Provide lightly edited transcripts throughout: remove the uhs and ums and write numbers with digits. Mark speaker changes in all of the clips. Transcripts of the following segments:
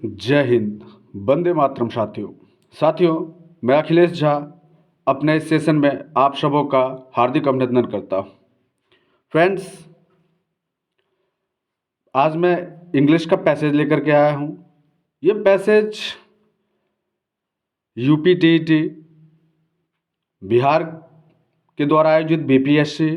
Speaker 1: जय हिंद। वंदे मातरम। साथियों, मैं अखिलेश झा अपने इस सेशन में आप सबों का हार्दिक अभिनंदन करता हूँ। फ्रेंड्स, आज मैं इंग्लिश का पैसेज लेकर के आया हूँ। ये पैसेज यूपी-टीईटी, बिहार के द्वारा आयोजित बीपीएससी,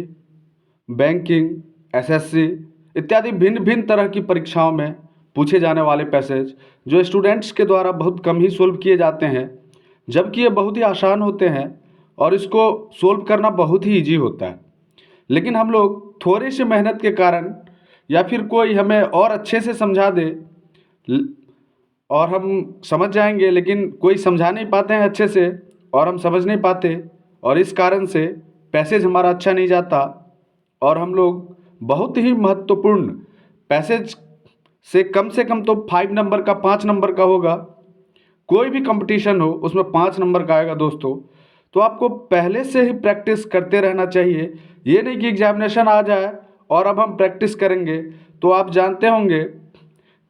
Speaker 1: बैंकिंग, एसएससी इत्यादि भिन्न भिन्न तरह की परीक्षाओं में पूछे जाने वाले पैसेज जो स्टूडेंट्स के द्वारा बहुत कम ही सोल्व किए जाते हैं, जबकि ये बहुत ही आसान होते हैं और इसको सोल्व करना बहुत ही इजी होता है। लेकिन हम लोग थोड़ी सी मेहनत के कारण या फिर कोई हमें और अच्छे से समझा दे और हम समझ जाएंगे, लेकिन कोई समझा नहीं पाते हैं अच्छे से और हम समझ नहीं पाते, और इस कारण से पैसेज हमारा अच्छा नहीं जाता और हम लोग बहुत ही महत्वपूर्ण पैसेज से कम तो 5 नंबर का 5 नंबर का होगा। कोई भी कंपटीशन हो उसमें 5 नंबर का आएगा दोस्तों। तो आपको पहले से ही प्रैक्टिस करते रहना चाहिए। ये नहीं कि एग्जामिनेशन आ जाए और अब हम प्रैक्टिस करेंगे। तो आप जानते होंगे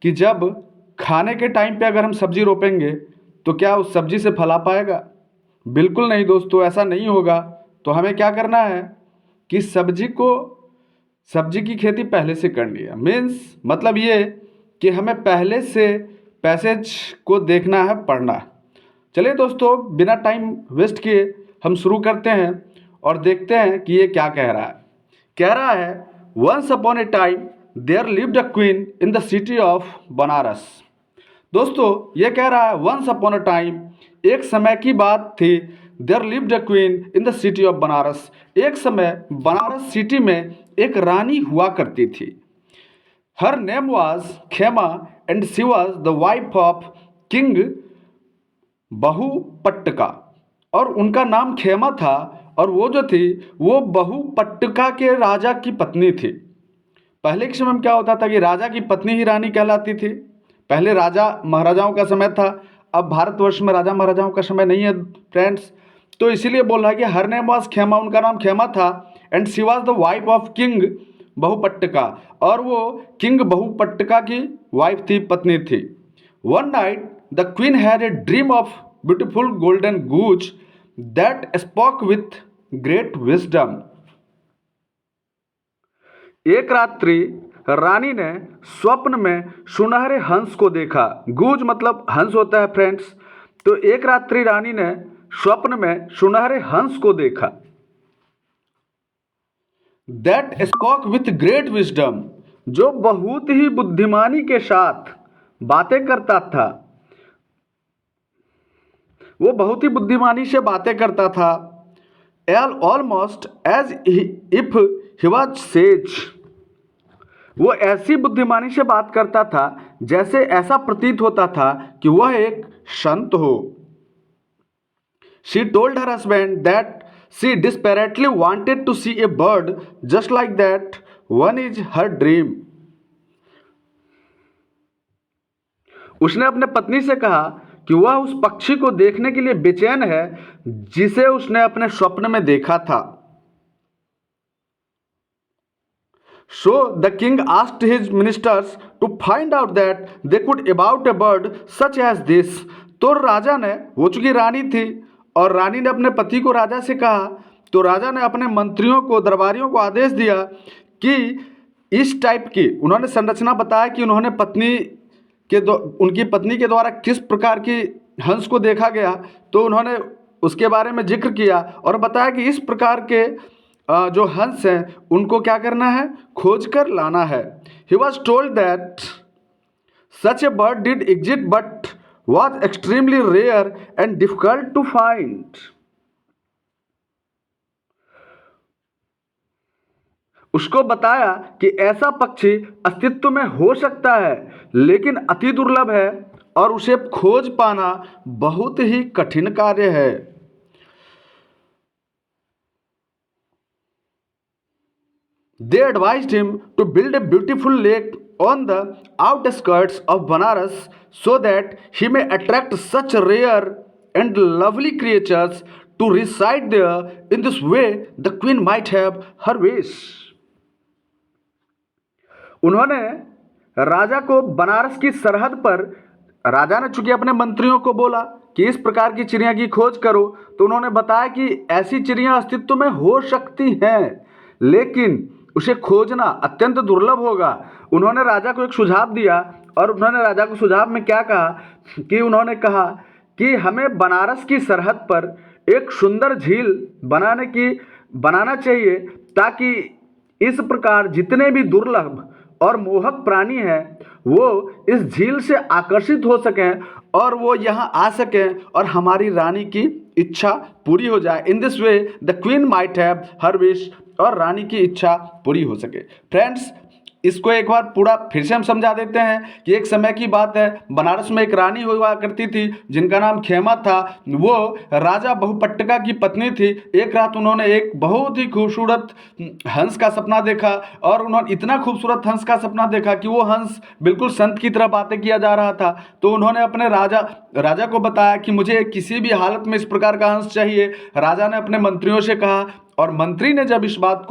Speaker 1: कि जब खाने के टाइम पे अगर हम सब्जी रोपेंगे तो क्या उस सब्जी से फल आ पाएगा? बिल्कुल नहीं दोस्तों, ऐसा नहीं होगा। तो हमें क्या करना है कि सब्जी की खेती पहले से करनी है। मीन्स मतलब ये कि हमें पहले से पैसेज को देखना है, पढ़ना है। चलिए दोस्तों, बिना टाइम वेस्ट किए हम शुरू करते हैं और देखते हैं कि ये क्या कह रहा है। कह रहा है, once upon a time there lived a queen in the city of Banaras. दोस्तों, ये कह रहा है वंस अपॉन अ टाइम, एक समय की बात थी। There lived a queen in the city of Banaras, एक समय बनारस सिटी में एक रानी हुआ करती थी। Her name was Khema and she was the wife of king Bahupattaka, और उनका नाम खेमा था और वो जो थी वो बहुपट्टका के राजा की पत्नी थी। पहले के समय में क्या होता था कि राजा की पत्नी ही रानी कहलाती थी। पहले राजा महाराजाओं का समय था, अब भारतवर्ष में राजा महाराजाओं का समय नहीं है फ्रेंड्स। तो इसीलिए बोल रहा है कि हर नेम वाज खेमा, उनका नाम खेमा था, and she was the wife of king Bahupattaka, और वो किंग बहुपट्टका की वाइफ थी, पत्नी थी। One night the queen had a dream of beautiful golden goose that spoke with great wisdom. एक रात्रि रानी ने स्वप्न में सुनहरे हंस को देखा। गूज मतलब हंस होता है फ्रेंड्स। तो एक रात्रि रानी ने स्वप्न में सुनहरे हंस को देखा। That spoke with great wisdom, जो बहुत ही बुद्धिमानी के साथ बातें करता था। वो बहुत ही बुद्धिमानी से बातें करता था। Almost as if he was sage, वो ऐसी बुद्धिमानी से बात करता था जैसे ऐसा प्रतीत होता था कि वह एक संत हो। She told her husband that she desperately wanted to see a bird just like that one is her dream. उसने अपने पत्नी से कहा कि वह उस पक्षी को देखने के लिए बेचैन है जिसे उसने अपने स्वप्न में देखा था। So the king asked his ministers to find out that they could about a bird such as this. तो राजा ने, वो चूंकि रानी थी और रानी ने अपने पति को राजा से कहा, तो राजा ने अपने मंत्रियों को, दरबारियों को आदेश दिया कि इस टाइप की, उन्होंने संरचना बताया कि उन्होंने उनकी पत्नी के द्वारा किस प्रकार की हंस को देखा गया। तो उन्होंने उसके बारे में जिक्र किया और बताया कि इस प्रकार के जो हंस हैं उनको क्या करना है, खोज कर लाना है। He was told that such a bird did exist but was extremely rare and difficult to find. उसको बताया कि ऐसा पक्षी अस्तित्व में हो सकता है लेकिन अति दुर्लभ है और उसे खोज पाना बहुत ही कठिन कार्य है। They advised him to build a beautiful lake on the outskirts of Banaras so that he may attract such rare and lovely creatures to reside there. In this way, the queen might have her wish. उन्होंने राजा को बनारस की सरहद पर राजा ने चूंकि अपने मंत्रियों को बोला कि इस प्रकार की चिड़िया की खोज करो, तो उन्होंने बताया कि ऐसी चिड़िया अस्तित्व में हो सकती हैं, लेकिन उसे खोजना अत्यंत दुर्लभ होगा। उन्होंने राजा को एक सुझाव दिया, और उन्होंने राजा को सुझाव में क्या कहा कि उन्होंने कहा कि हमें बनारस की सरहद पर एक सुंदर झील बनाना चाहिए, ताकि इस प्रकार जितने भी दुर्लभ और मोहक प्राणी हैं वो इस झील से आकर्षित हो सकें और वो यहाँ आ सकें और हमारी रानी की इच्छा पूरी हो जाए। In this way the queen might have her wish, और रानी की इच्छा पूरी हो सके। फ्रेंड्स, इसको एक बार पूरा फिर से हम समझा देते हैं कि एक समय की बात है, बनारस में एक रानी हुआ करती थी जिनका नाम खेमा था। वो राजा बहुपट्टका की पत्नी थी। एक रात उन्होंने एक बहुत ही खूबसूरत हंस का सपना देखा, और उन्होंने इतना खूबसूरत हंस का सपना देखा कि वो हंस बिल्कुल संत की तरह बातें किया जा रहा था। तो उन्होंने अपने राजा को बताया कि मुझे किसी भी हालत में इस प्रकार का हंस चाहिए। राजा ने अपने मंत्रियों से कहा, और मंत्री ने जब इस बात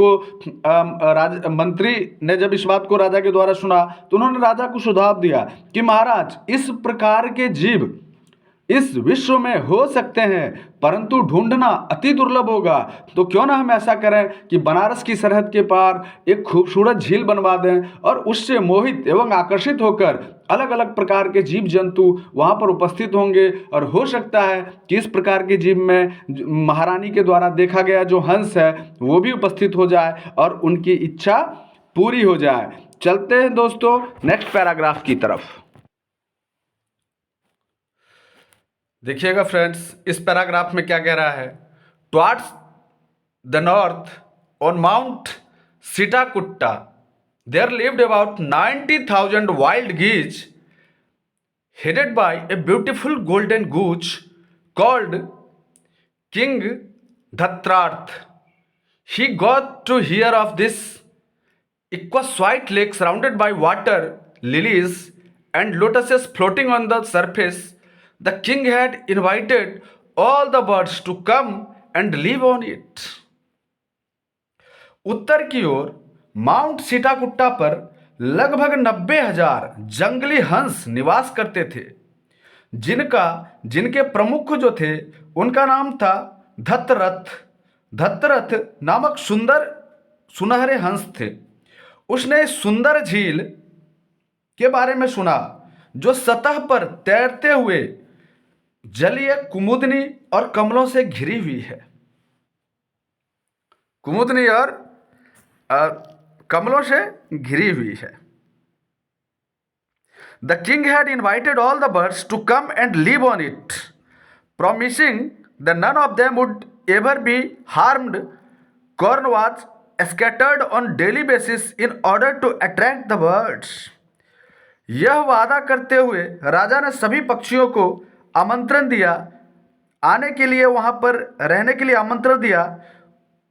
Speaker 1: को राजा के द्वारा सुना, तो उन्होंने राजा को सुझाव दिया कि महाराज, इस प्रकार के जीव इस विश्व में हो सकते हैं, परंतु ढूंढना अति दुर्लभ होगा। तो क्यों ना हम ऐसा करें कि बनारस की सरहद के पार एक खूबसूरत झील बनवा दें, और उससे मोहित एवं आकर्षित होकर अलग अलग प्रकार के जीव जंतु वहाँ पर उपस्थित होंगे, और हो सकता है कि इस प्रकार के जीव में महारानी के द्वारा देखा गया जो हंस है वो भी उपस्थित हो जाए और उनकी इच्छा पूरी हो जाए। चलते हैं दोस्तों नेक्स्ट पैराग्राफ की तरफ। देखिएगा फ्रेंड्स, इस पैराग्राफ में क्या कह रहा है। Towards the north on mount Sitakutta there lived about 90,000 wild geese headed by a beautiful golden goose called King Dhatrarth. He got to hear of this. It was white lake surrounded by water lilies and lotuses floating on the surface. The king had invited all the birds to come and live on it. उत्तर की ओर mount सीटाकुट्टा पर लगभग 90,000 जंगली हंस निवास करते थे, जिनके प्रमुख जो थे उनका नाम था धतरथ। धतरथ नामक सुनहरे हंस थे। उसने सुंदर झील के बारे में सुना जो सतह पर तैरते हुए जलीय कुमुदनी और कमलों से घिरी हुई है। कुमुदनी और कमलों से घिरी हुई है। The king had invited all the birds to come and live on it, promising that none of them would ever be harmed. Corn was scattered on daily basis in order to attract the birds. यह वादा करते हुए राजा ने सभी पक्षियों को आमंत्रण दिया, आने के लिए, वहां पर रहने के लिए आमंत्रण दिया।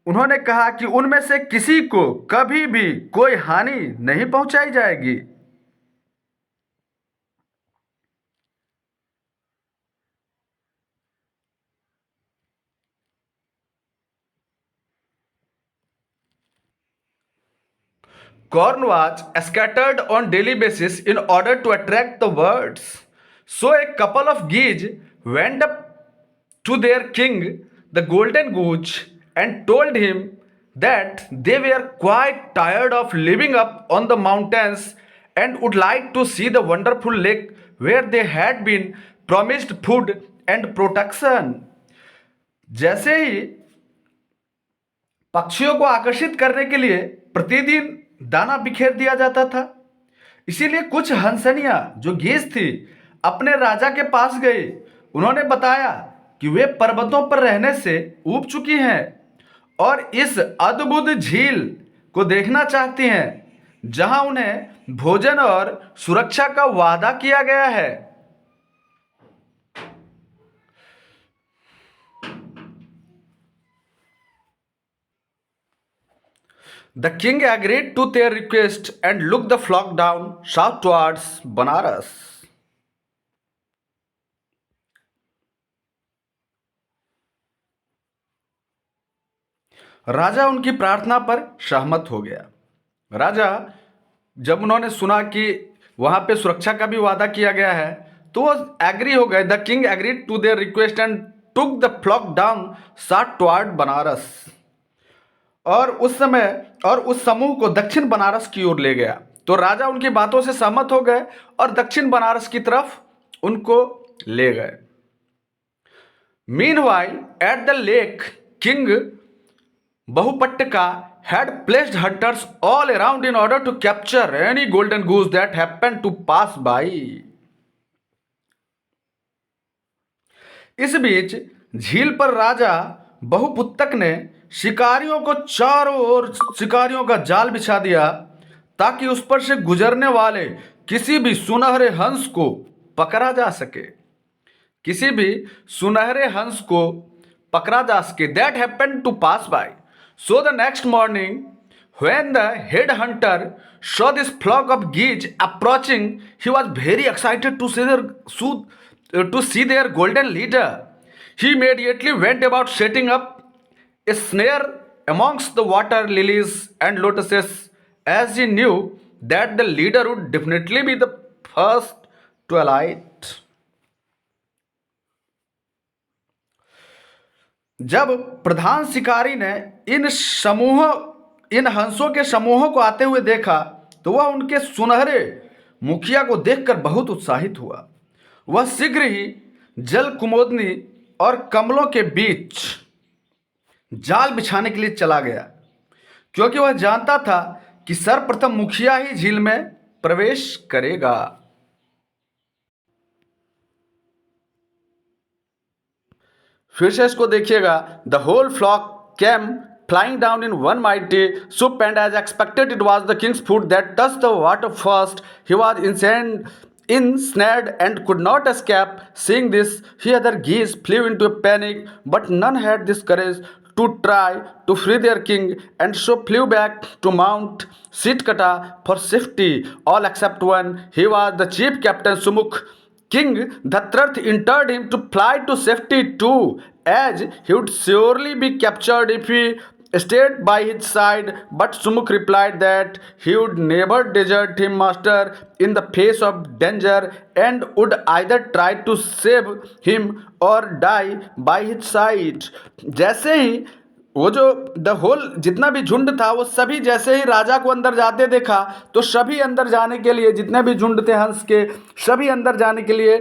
Speaker 1: उन्होंने कहा कि उनमें से किसी को कभी भी कोई हानि नहीं पहुंचाई जाएगी। Corn was scattered on daily basis in order to attract the birds. So a couple of geese went up to their king, the golden goose, and told him that they were quite tired of living up on the mountains and would like to see the wonderful lake where they had been promised food and protection. जैसे ही पक्षियों को आकर्षित करने के लिए प्रतिदिन दाना बिखेर दिया जाता था, इसीलिए कुछ हंसनियां जो गीस थी अपने राजा के पास गए। उन्होंने बताया कि वे पर्वतों पर रहने से ऊब चुकी हैं और इस अद्भुत झील को देखना चाहती हैं जहां उन्हें भोजन और सुरक्षा का वादा किया गया है। The king agreed to their request and looked the flock down south towards Banaras. राजा उनकी प्रार्थना पर सहमत हो गया। राजा जब उन्होंने सुना कि वहां पे सुरक्षा का भी वादा किया गया है, तो तो वो एग्री हो गए। The king agreed to their request and took the flock down south toward Banaras. और उस समूह को दक्षिण बनारस की ओर ले गया। तो राजा उनकी बातों से सहमत हो गए और दक्षिण बनारस की तरफ उनको ले गए। Meanwhile at the lake, king Bahupattaka had placed hunters all around in order to capture any golden goose that happened to pass by. इस बीच झील पर राजा बहुपुत्तक ने शिकारियों को चारों ओर शिकारियों का जाल बिछा दिया ताकि उस पर से गुजरने वाले किसी भी सुनहरे हंस को पकड़ा जा सके। किसी भी सुनहरे हंस को पकड़ा जा सके। That happened to pass by. So the next morning, when the head hunter saw this flock of geese approaching, he was very excited to see their golden leader. He immediately went about setting up a snare amongst the water lilies and lotuses, as he knew that the leader would definitely be the first to alight. जब प्रधान शिकारी ने इन हंसों के समूहों को आते हुए देखा तो वह उनके सुनहरे मुखिया को देखकर बहुत उत्साहित हुआ। वह शीघ्र ही जल कुमोदनी और कमलों के बीच जाल बिछाने के लिए चला गया, क्योंकि वह जानता था कि सर्वप्रथम मुखिया ही झील में प्रवेश करेगा। फिर से इसको देखिएगा। The whole flock came flying down in one mighty swoop and as expected it was the king's food that touched the water first. He was ensnared and could not escape. Seeing this, he other geese flew into a panic, but none had this courage to try to free their king, and so flew back to Mount Sitkata for safety, all except one. He was the chief captain Sumukh. King Dhatarath entered him to fly to safety too, as he would surely be captured if he stayed by his side. But Sumukh replied that he would never desert him, master, in the face of danger, and would either try to save him or die by his side. जैसे ही वो जो the whole जितना भी झुंड था वो सभी जैसे ही राजा को अंदर जाते देखा तो सभी अंदर जाने के लिए, जितने भी झुंड थे हंस के, सभी अंदर जाने के लिए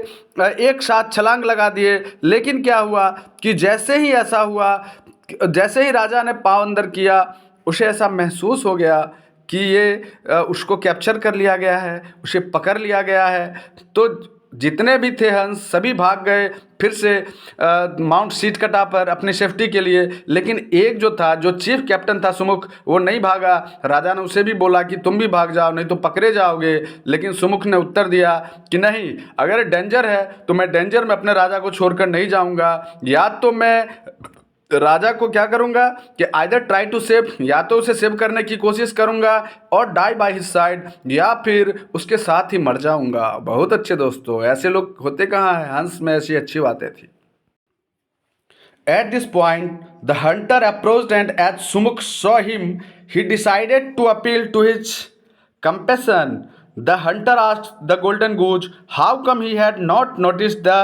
Speaker 1: एक साथ छलांग लगा दिए। लेकिन क्या हुआ कि जैसे ही राजा ने पाँव अंदर किया, उसे ऐसा महसूस हो गया कि ये उसको कैप्चर कर लिया गया है, उसे पकड़ लिया गया है। तो जितने भी थे हंस सभी भाग गए फिर से माउंट सीटकटा पर अपनी सेफ्टी के लिए। लेकिन एक जो था, जो चीफ कैप्टन था सुमुख, वो नहीं भागा। राजा ने उसे भी बोला कि तुम भी भाग जाओ, नहीं तो पकड़े जाओगे। लेकिन सुमुख ने उत्तर दिया कि नहीं, अगर डेंजर है तो मैं डेंजर में अपने राजा को छोड़कर नहीं जाऊंगा। या तो मैं राजा को क्या करूंगा कि आइदर ट्राई टू सेव, या तो उसे सेव करने की कोशिश करूंगा, और डाई बाय हिज साइड, या फिर उसके साथ ही मर जाऊंगा। बहुत अच्छे दोस्तों, ऐसे लोग होते कहाँ हैं, हंस में ऐसी अच्छी बातें थी। At this point, the hunter approached, and as Sumukh saw him, he decided to appeal to his compassion. The hunter asked the golden goose how come he had not noticed the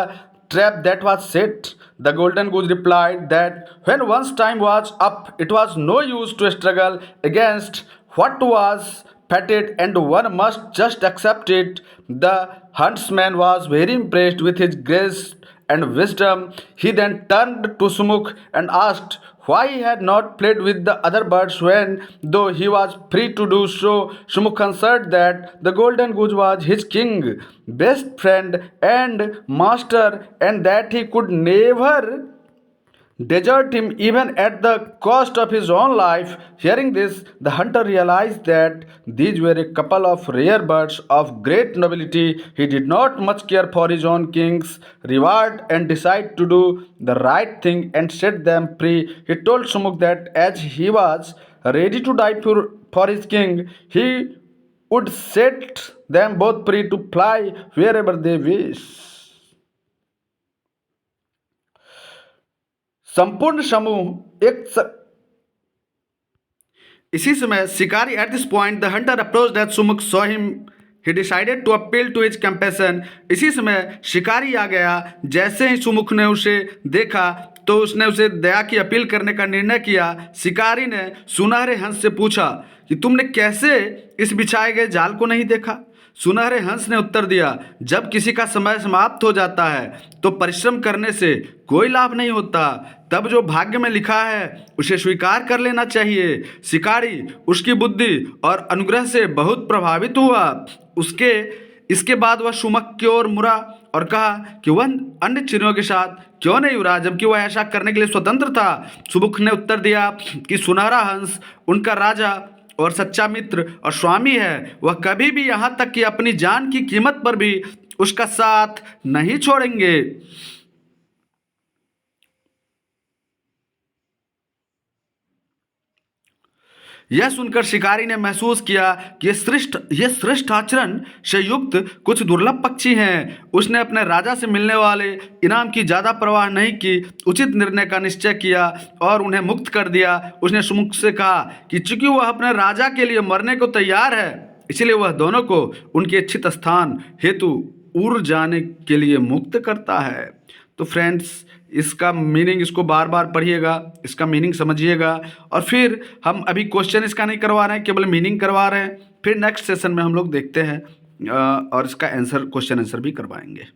Speaker 1: trap that was set. The golden goose replied that when one's time was up, it was no use to struggle against what was fated, and one must just accept it. The huntsman was very impressed with his grace and wisdom. He then turned to Sumukh and asked why he had not played with the other birds when, though he was free to do so. Sumukh answered that the golden goose was his king, best friend and master, and that he could never desert him even at the cost of his own life. Hearing this, the hunter realized that these were a couple of rare birds of great nobility. He did not much care for his own king's reward and decided to do the right thing and set them free. He told Sumukh that as he was ready to die for his king, he would set them both free to fly wherever they wish. संपूर्ण समूह इसी समय शिकारी at this point the hunter approached as Sumukha saw him he decided to appeal to his compassion. इसी समय शिकारी आ गया। जैसे ही सुमुख ने उसे देखा तो उसने उसे दया की अपील करने का निर्णय किया। शिकारी ने सुनहरे हंस से पूछा कि तुमने कैसे इस बिछाए गए जाल को नहीं देखा। सुनहरे हंस ने उत्तर दिया, जब किसी का समय समाप्त हो जाता है तो परिश्रम करने से कोई लाभ नहीं होता। तब जो भाग्य में लिखा है उसे स्वीकार कर लेना चाहिए। शिकारी उसकी बुद्धि और अनुग्रह से बहुत प्रभावित हुआ। उसके इसके बाद वह सुमुख की ओर मुड़ा और कहा कि वह अन्य चिड़ियों के साथ क्यों नहीं उड़ा, जबकि वह ऐसा करने के लिए स्वतंत्र था। सुमुख ने उत्तर दिया कि सुनहरा हंस उनका राजा और सच्चा मित्र और स्वामी है। वह कभी भी यहाँ तक कि अपनी जान की कीमत पर भी उसका साथ नहीं छोड़ेंगे। यह सुनकर शिकारी ने महसूस किया कि ये श्रेष्ठ आचरण से युक्त कुछ दुर्लभ पक्षी हैं। उसने अपने राजा से मिलने वाले इनाम की ज़्यादा परवाह नहीं की, उचित निर्णय का निश्चय किया और उन्हें मुक्त कर दिया। उसने सुमुख से कहा कि चूंकि वह अपने राजा के लिए मरने को तैयार है, इसलिए वह दोनों को उनके इच्छित स्थान हेतु उड़ जाने के लिए मुक्त करता है। तो फ्रेंड्स, इसका मीनिंग, इसको बार बार पढ़िएगा, इसका मीनिंग समझिएगा। और फिर हम अभी क्वेश्चन इसका नहीं करवा रहे हैं, केवल मीनिंग करवा रहे हैं। फिर नेक्स्ट सेशन में हम लोग देखते हैं और इसका आंसर, क्वेश्चन आंसर भी करवाएंगे।